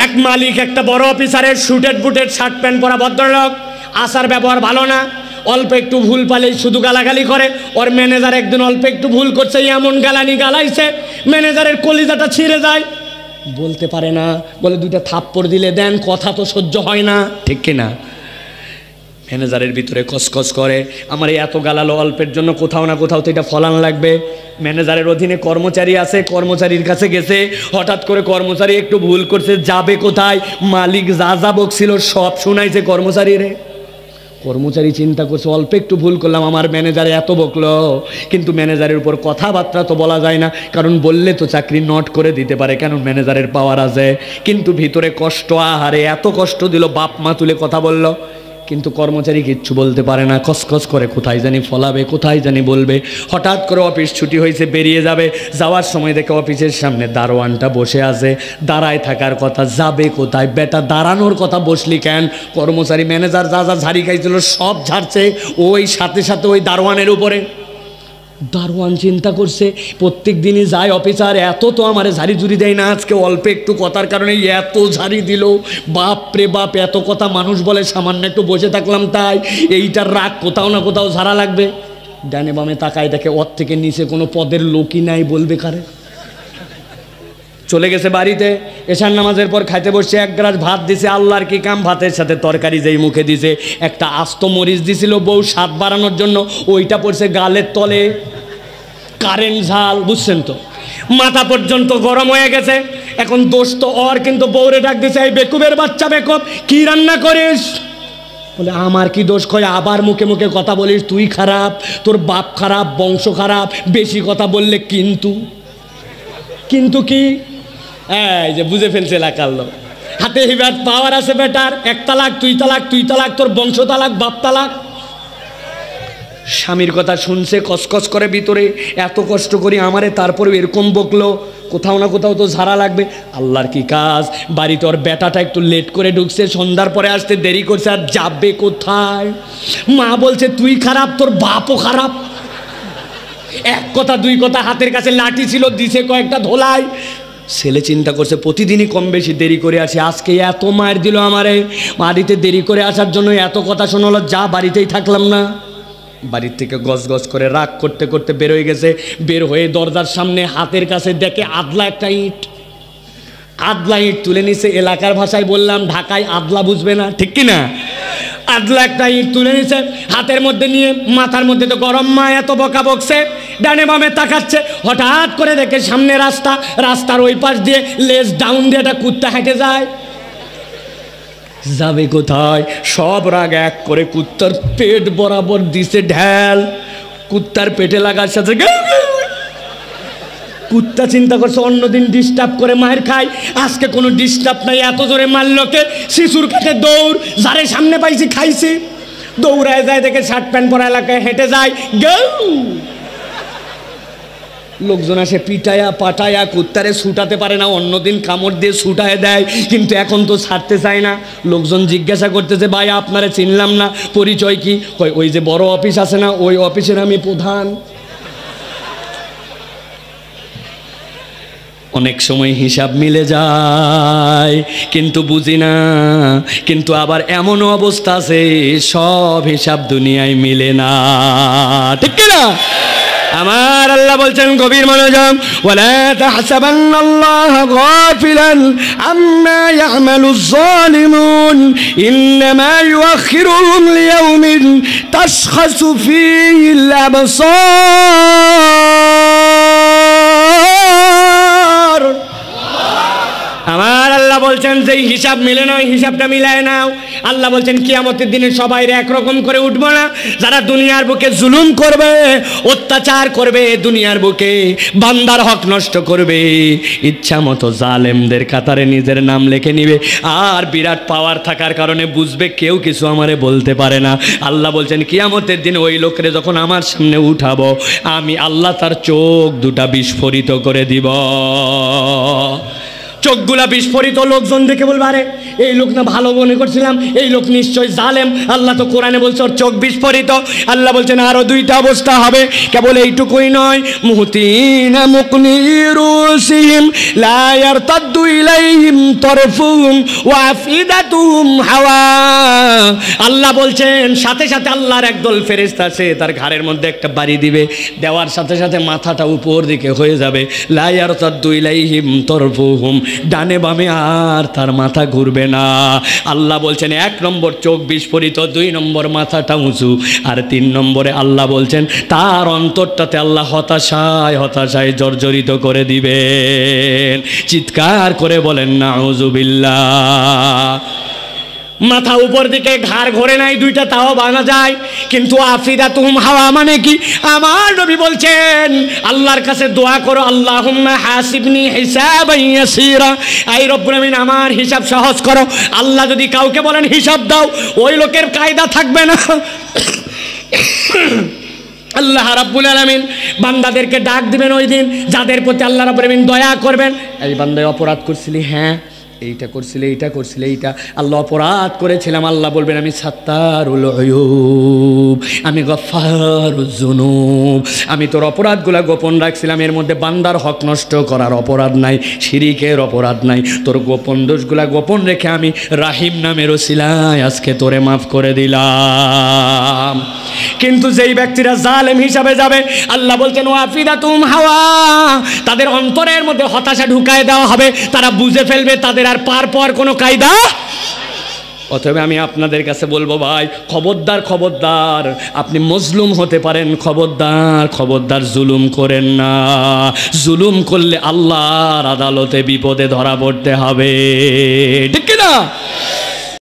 এক মালিক একটা বড় অফিসারের শুটেড বুটেড শার্ট প্যান্ট পরা ভদ্রলোক, আসার ব্যবহার ভালো না, অল্প একটু ভুল পালেই শুধু গালাগালি করে। ওর ম্যানেজার একদিন অল্প একটু ভুল করছে, এমন গালানি গালাইছে ম্যানেজারের কলিজাটা ছিঁড়ে যায়। বলতে পারে না, বলে দুইটা থাপ্পড় দিলে দেন, কথা তো সহ্য হয় না, ঠিক কিনা? ম্যানেজারের ভিতরে কসকস করে, আমার এত গালালো অল্পের জন্য কোথাও না কোথাও তো এটা ফলান লাগবে। ম্যানেজারের অধীনে কর্মচারী আছে, কর্মচারীর কাছে গেছে, হঠাৎ করে কর্মচারী একটু ভুল করছে, যাবে কোথায়? মালিক যা যা বকছিল সব শুনাইছে কর্মচারীরে। কর্মচারী চিন্তা করছে, অল্প একটু ভুল করলাম, আমার ম্যানেজার এত বকলো, কিন্তু ম্যানেজারের উপর কথাবার্তা তো বলা যায় না, কারণ বললে তো চাকরি নট করে দিতে পারে, কেন ম্যানেজারের পাওয়ার আছে। কিন্তু ভিতরে কষ্ট, আহারে এত কষ্ট দিল, বাপ মা তুলে কথা বলল, কিন্তু কর্মচারী কিচ্ছু বলতে পারে না, কসকস করে, কোথায় জানি ফলাবে, কোথায় জানি বলবে। হঠাৎ করে অফিস ছুটি হয়েছে, বেরিয়ে যাবে, যাওয়ার সময় দেখে অফিসের সামনে দারোয়ানটা বসে আছে, দাঁড়ায় থাকার কথা, যাবে কোথায়? বেটা দাঁড়ানোর কথা, বসলি কেন? কর্মচারী ম্যানেজার যা যা ঝাড়ি খাইছিল সব ঝাড়ছে ওই সাথে সাথে ওই দারোয়ানের উপরে। দারোয়ান চিন্তা করছে, প্রত্যেক দিনই যায় অফিসার, এত তো আমারে ঝাড়ি ঝুড়ি দেয় না, আজকে অল্প একটু কথার কারণে এত ঝাড়ি দিল। বাপ রে বাপ, এত কথা মানুষ বলে, সামান্য একটু বসে থাকলাম তাই, এইটার রাগ কোথাও না কোথাও ঝাড়া লাগবে। ডানে বামে তাকায় দেখে ওর থেকে নিচে কোনো পদের লোকই নাই, বলবে কারে? চলে গেছে বাড়িতে, এশার নামাজের পর খাইতে বসছে, এক গ্লাস ভাত দিছে, আল্লাহর কি কাম, ভাতের সাথে তরকারি যেই মুখে দিছে, একটা আস্ত মরিচ দিছিল বউ স্বাদ বাড়ানোর জন্য, ওইটা পড়ছে গালের তলে, কারেন্ট ঝাল, বুঝছেন তো? মাথা পর্যন্ত গরম হয়ে গেছে। এখন দোষ তো ওর, কিন্তু বউরে ডাক দিছে, এই বেকুবের বাচ্চা বেকুব, কি রান্না করিস? বলে আমার কি দোষ? কয় আবার মুখে মুখে কথা বলিস, তুই খারাপ, তোর বাপ খারাপ, বংশ খারাপ, বেশি কথা বললে কিন্তু। কিন্তু কি? এই যে বুঝে ফেলছে এলাকার লোক, হাতে হিবাত পাওয়ার আছে বেটার, এক তালাক, তুই তালাক, তুই তালাক, তোর বংশ তালাক, বাপ তালাক। স্বামীর কথা শুনছে, কসকস করে ভিতরে, এত কষ্ট করি আমারে, তারপরে এরকম বকলো, কোথাও না কোথাও তো ঝাড়া লাগবে। আল্লাহর কি কাজ, বাড়িতে ওর বেটাটা একটু লেট করে ঢুকছে, সন্ধ্যার পরে আসতে দেরি করছে, আর যাবে কোথায়? মা বলছে তুই খারাপ, তোর বাপও খারাপ। এক কথা দুই কথা, হাতের কাছে লাঠি ছিল, দিছে কয়েকটা ধোলাই। ছেলে চিন্তা করছে, প্রতিদিনই কম বেশি দেরি করে আসি, আজকে এত মায়ের দিল আমারে, বাড়িতে দেরি করে আসার জন্য এত কথা শোনালো, যা বাড়িতেই থাকলাম না। বাড়ির থেকে গজ গজ করে রাগ করতে করতে বের হয়ে গেছে। বের হয়ে দরজার সামনে হাতের কাছে দেখে আদলা একটা ইট, আদলা ইট তুলে নিছে। এলাকার ভাষায় বললাম, ঢাকায় আদলা বুঝবে না, ঠিক কিনা? আদলা একটা ইট তুলে নিছে, হাতের মধ্যে নিয়ে, মাথার মধ্যে তো গরম, মা এত বকা বকছে, ডানে বামে তাকাচ্ছে। হঠাৎ করে দেখে সামনে রাস্তা, রাস্তার ওই পাশ দিয়ে লেজ ডাউন দিয়ে একটা কুত্তা হেঁটে যায়। যাবে কোথায়? সব রাগ এক করে কুত্তার পেট বরাবর দিছে ঢ্যাল। কুত্তার পেটে লাগার সাথে কুত্তা চিন্তা করছে অন্যদিন ডিস্টার্ব করে মায়ের খায়, আজকে কোনো ডিস্টার্ব নাই, এত জোরে মারলোকে। শিশুর কাছে দৌড়, যারে সামনে পাইছি খাইছি। দৌড়ায় যায়, দেখে শার্ট প্যান্ট পরা এলাকায় হেঁটে যায়, গৌ। লোকজন আসে পিটায়া পাটায়া, কুত্তারে ছুটাতে পারে না, অন্যদিন কামড় দিয়ে ছুটায় দেয়, কিন্তু এখন তো ছাড়তে চায় না। লোকজন জিজ্ঞাসা করতেছে, ভাই আপনারে চিনলাম না, পরিচয় কি? ওই যে বড় অফিস আছে না, ওই অফিসের আমি প্রধান। অনেক সময় হিসাব মিলে যায়, কিন্তু বুঝি না। কিন্তু আবার এমনও অবস্থা আছে, সব হিসাব দুনিয়ায় মিলে না, ঠিক না? আমার আল্লাহ বলছেন, গভীর মনোযোগ, ওয়ালা তাহসাবান্নাল্লাহা গাফিলান আম্মা ইয়ামালুজ যালিমুন ইন্নামা ইউআখিরুহুম লিয়াউমিন তাশখাসু ফীহিল আবসার। আমার আল্লাহ বলছেন, যেই হিসাব মিলে না, ওই হিসাবটা মিলায় নাও। আল্লাহ বলছেন, কিয়ামতের দিনে সবাই একরকম করে উঠবো না। যারা দুনিয়ার বুকে জুলুম করবে, অত্যাচার করবে, দুনিয়ার বুকে বান্দার হক নষ্ট করবে, ইচ্ছা মতো জালেমদের কাতারে নিজের নাম লিখে নিবে, আর বিরাট পাওয়ার থাকার কারণে বুঝবে কেউ কিছু আমারে বলতে পারে না। আল্লাহ বলছেন, কিয়ামতের দিনে ওই লোকরে যখন আমার সামনে উঠাবো, আমি আল্লাহ তার চোখ দুটা বিস্ফোরিত করে দিব। চোখগুলা বিস্ফোরিত, লোকজন দেখে বলবে আরে এই লোক না ভালো মনে করছিলাম, এই লোক নিশ্চয় জালেম। আল্লাহ তো কোরআনে বলছে ওর চোখ বিস্ফোরিত। আল্লাহ বলছেন আরো দুইটা অবস্থা হবে, কেবল এইটুকুই নয়, মুহতিনা মুকনিরুসিহিম লা ইয়ারতাদ্দু ইলাইহিম তারফুহুম ওয়া আফিদাতুহুম হাওয়া। আল্লাহ বলছেন সাথে সাথে আল্লাহর একদল ফেরেশতা আছে, তার ঘাড়ের মধ্যে একটা বাড়ি দিবে, দেওয়ার সাথে সাথে মাথাটা উপর দিকে হয়ে যাবে। লা ইয়ারতাদ্দু ইলাইহিম তারফুহুম, ডানে বামে আর তার মাথা ঘুরবে না। আল্লাহ বলছেন 1 নম্বর চোখ বিস্ফোরিত, 2 নম্বর মাথাটা উঁচু, আর 3 নম্বরে আল্লাহ বলছেন তার অন্তরটাতে আল্লাহ হতাশায় হতাশায় জর্জরিত করে দিবেন। চিৎকার করে বলেন নাউজুবিল্লাহ। মাথা উপর দিকে, ঘাড় ঘোরে নাই দুইটা, তাও বানা যায়, কিন্তু আফিদাতুহুম হাওয়া মানে কি? আমার নবী বলছেন আল্লাহর কাছে দোয়া করো, আল্লাহুম্মা হাসিবনি হিসাবান ইয়াসীরা, আই রব্বুল আমিন আমার হিসাব সহজ করো। আল্লাহ যদি কাউকে বলেন হিসাব দাও, ওই লোকের কায়দা থাকবে না। আল্লাহ রাব্বুল আলামিন বান্দাদেরকে ডাক দিবেন ওই দিন, যাদের প্রতি আল্লাহ রাব্বুল আলামিন দয়া করবেন। এই বান্দায় অপরাধ করছিলি, হ্যাঁ এইটা করছিলে, এইটা করছিলে, এইটা আল্লাহ অপরাধ করেছিলাম। আল্লাহ বলবেন আমি সাত্তারুল উয়ুব, আমি গফফারুজ যুনুব, আমি তোর অপরাধগুলো গোপন রাখছিলাম। এর মধ্যে বান্দার হক নষ্ট করার অপরাধ নাই, শিরিকের অপরাধ নাই, তোর গোপন দোষগুলা গোপন রেখে আমি রাহিম নামের ওসিলায় আজকে তোরে মাফ করে দিলাম। কিন্তু যেই ব্যক্তিরা জালেম হিসাবে যাবে, আল্লাহ বলছেন ওয়াফিদাতুম হাওয়া, তাদের অন্তরের মধ্যে হতাশা ঢুকায় দেওয়া হবে, তারা বুঝে ফেলবে তাদের আর পার পাওয়ার কোনো কায়দা। অতএব আমি আপনাদের কাছে বলবো ভাই, খবরদার খবরদার, আপনি মজলুম হতে পারেন, খবরদার খবরদার জুলুম করেন না। জুলুম করলে আল্লাহর আদালতে বিপদে ধরা পড়তে হবে, ঠিক না?